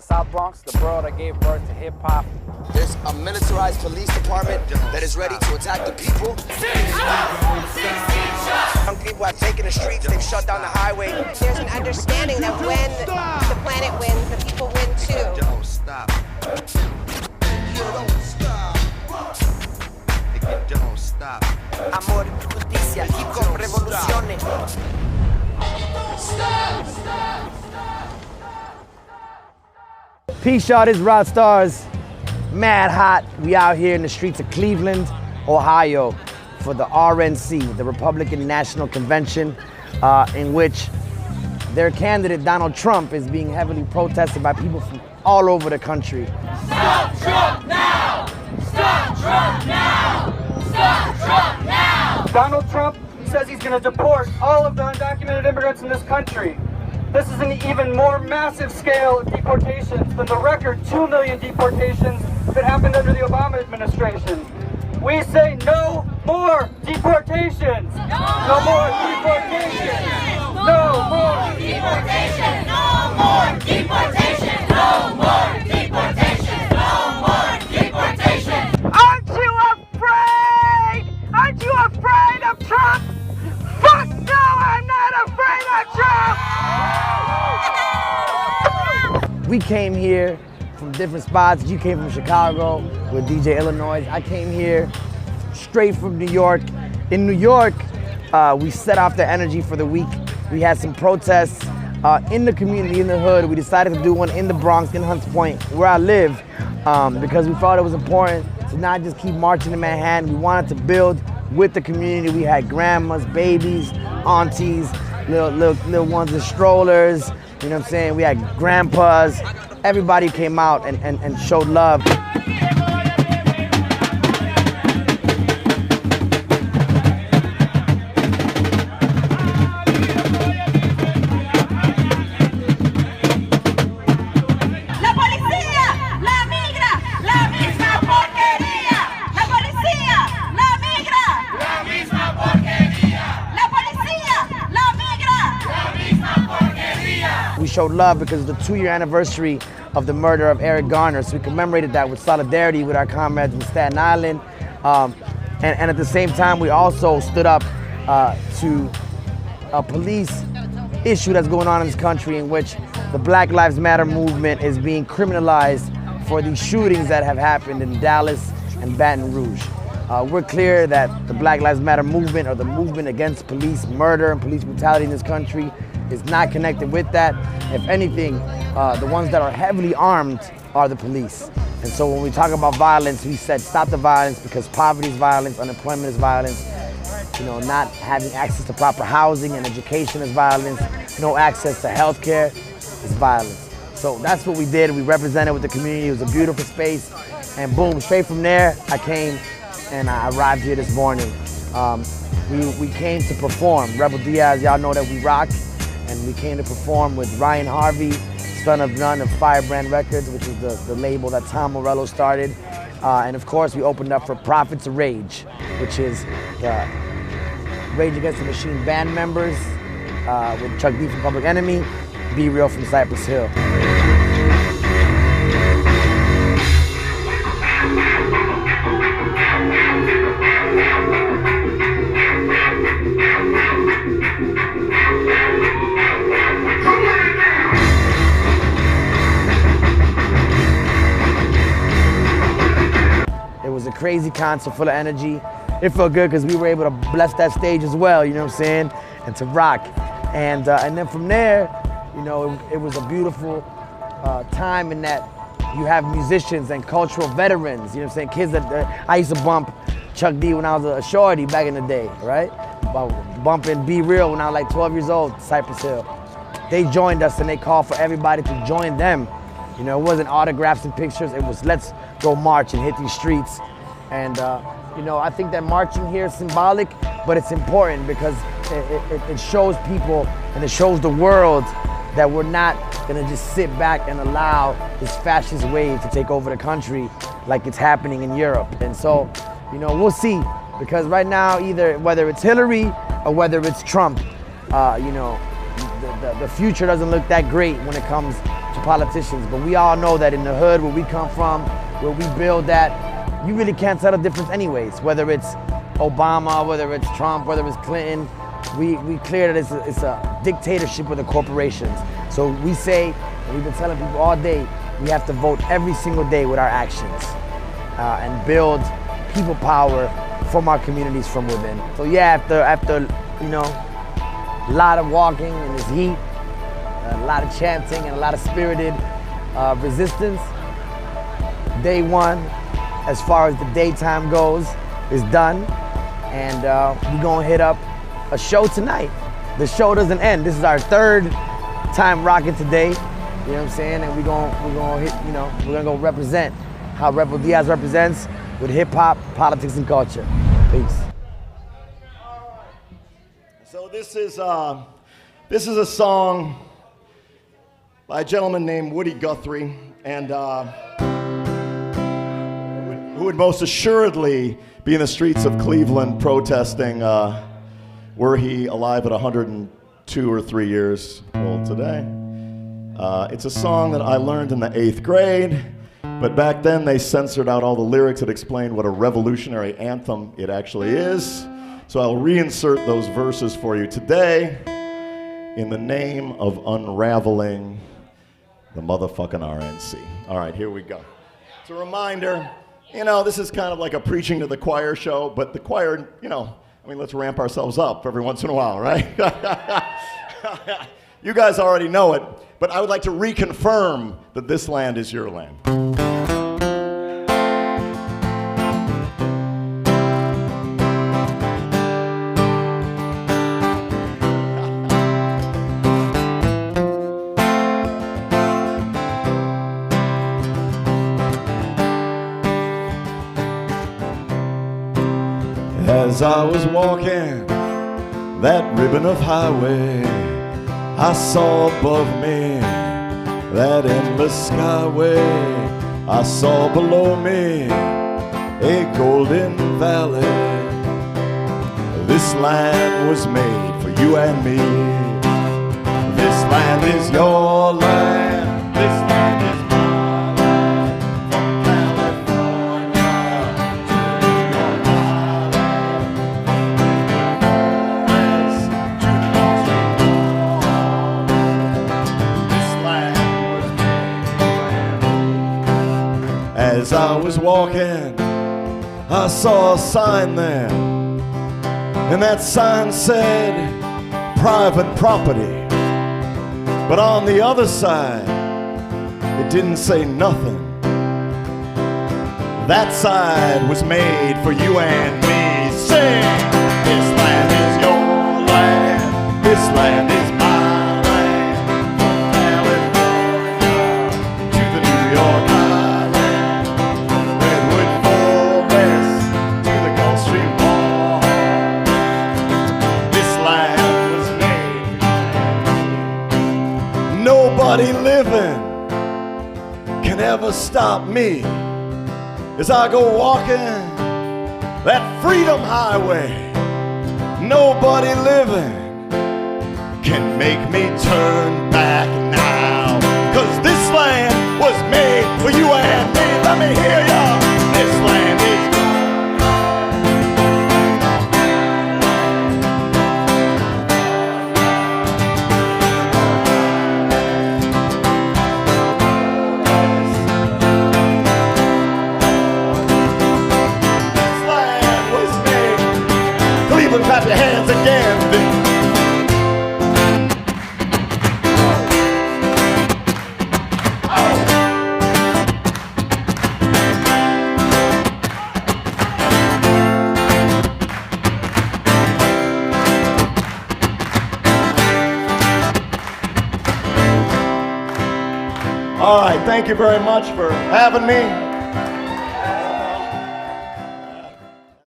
South Bronx, the borough that gave birth to hip-hop. There's a militarized police department that is ready to attack the people. Young people have taken the streets, they've shut down the highway. There's an understanding that when the planet wins, the people win too. Don't stop. You don't stop. You don't stop. Amor, justicia, hip hop, revoluciones. Peace, y'all. This is Rod Stars. Mad hot. We out here in the streets of Cleveland, Ohio, for the RNC, the Republican National Convention, in which their candidate, Donald Trump, is being heavily protested by people from all over the country. Stop Trump now! Stop Trump now! Stop Trump now! Donald Trump says he's going to deport all of the undocumented immigrants in this country. This is an even more massive scale of deportations than the record 2 million deportations that happened under the Obama administration. We say no more deportations! No more deportations! No more deportations! No more deportations! No more deportations! No more deportations! Aren't you afraid? Aren't you afraid of Trump? Fuck no, I'm not afraid of Trump! We came here from different spots. You came from Chicago with DJ Illinois. I came here straight from New York. In New York, we set off the energy for the week. We had some protests in the community, in the hood. We decided to do one in the Bronx, in Hunts Point, where I live, because we thought it was important to not just keep marching in Manhattan. We wanted to build with the community. We had grandmas, babies, aunties, little ones in strollers. You know what I'm saying? We had grandpas. Everybody came out and showed love. We showed love because of the 2-year anniversary of the murder of Eric Garner. So we commemorated that with solidarity with our comrades in Staten Island. And at the same time, we also stood up to a police issue that's going on in this country, in which the Black Lives Matter movement is being criminalized for these shootings that have happened in Dallas and Baton Rouge. We're clear that the Black Lives Matter movement, or the movement against police murder and police brutality in this country, is not connected with that. If anything, the ones that are heavily armed are the police. And so when we talk about violence, we said stop the violence, because poverty is violence, unemployment is violence, you know, not having access to proper housing and education is violence, no access to healthcare is violence. So that's what we did. We represented with the community. It was a beautiful space. And boom, straight from there, I came and I arrived here this morning. We came to perform. Rebel Diaz, y'all know that we rock. And we came to perform with Ryan Harvey, son of none, of Firebrand Records, which is the label that Tom Morello started. And of course, we opened up for Prophets of Rage, which is the Rage Against the Machine band members, with Chuck D from Public Enemy, Be Real from Cypress Hill. It was a crazy concert full of energy. It felt good because we were able to bless that stage as well, you know what I'm saying? And to rock. And then from there, you know, it was a beautiful time in that you have musicians and cultural veterans, you know what I'm saying? Kids that, I used to bump Chuck D when I was a shorty back in the day, right? Bumping Be Real when I was like 12 years old, Cypress Hill. They joined us and they called for everybody to join them. You know, it wasn't autographs and pictures, it was let's go march and hit these streets. And you know, I think that marching here is symbolic, but it's important because it shows people and it shows the world that we're not gonna just sit back and allow this fascist wave to take over the country like it's happening in Europe. And so, you know, we'll see, because right now, either whether it's Hillary or whether it's Trump, you know, the future doesn't look that great when it comes to politicians, but we all know that in the hood where we come from, where we build that, you really can't tell the difference anyways, whether it's Obama, whether it's Trump, whether it's Clinton. We clear that it's a dictatorship of the corporations. So we say, and we've been telling people all day, we have to vote every single day with our actions and build people power from our communities from within. So yeah, after you know, a lot of walking in this heat, a lot of chanting and a lot of spirited resistance, day one, as far as the daytime goes, is done. And we're gonna hit up a show tonight. The show doesn't end. This is our third time rocking today. You know what I'm saying? And we're gonna hit, you know, we're gonna go represent how Rebel Diaz represents with hip hop, politics, and culture. Peace. So this is a song by a gentleman named Woody Guthrie, and who would most assuredly be in the streets of Cleveland protesting were he alive at 102 or 3 years old today. It's a song that I learned in the 8th grade, but back then they censored out all the lyrics that explained what a revolutionary anthem it actually is. So I'll reinsert those verses for you today in the name of unraveling the motherfucking RNC. All right, here we go. It's a reminder, you know, this is kind of like a preaching to the choir show, but the choir, you know, I mean, let's ramp ourselves up every once in a while, right? You guys already know it, but I would like to reconfirm that this land is your land. As I was walking that ribbon of highway, I saw above me that endless skyway. I saw below me a golden valley. This land was made for you and me. This land is your land. This land is my land. From California to New York Island, from the forest to the North Street. This land was made for you and me. As I was walking, I saw a sign there, and that sign said private property. But on the other side, it didn't say nothing. That side was made for you and me. Sing! This land is your land. This land is my land. From California to the New York Island, from Redwood Forest to the Gulf Stream Wall. This land was made for you and me. Nobody living can ever stop me as I go walking that freedom highway. Nobody living can make me turn back now, 'cause this land was made for you and me. Let me hear ya. This land is clap your hands again. All right, thank you very much for having me.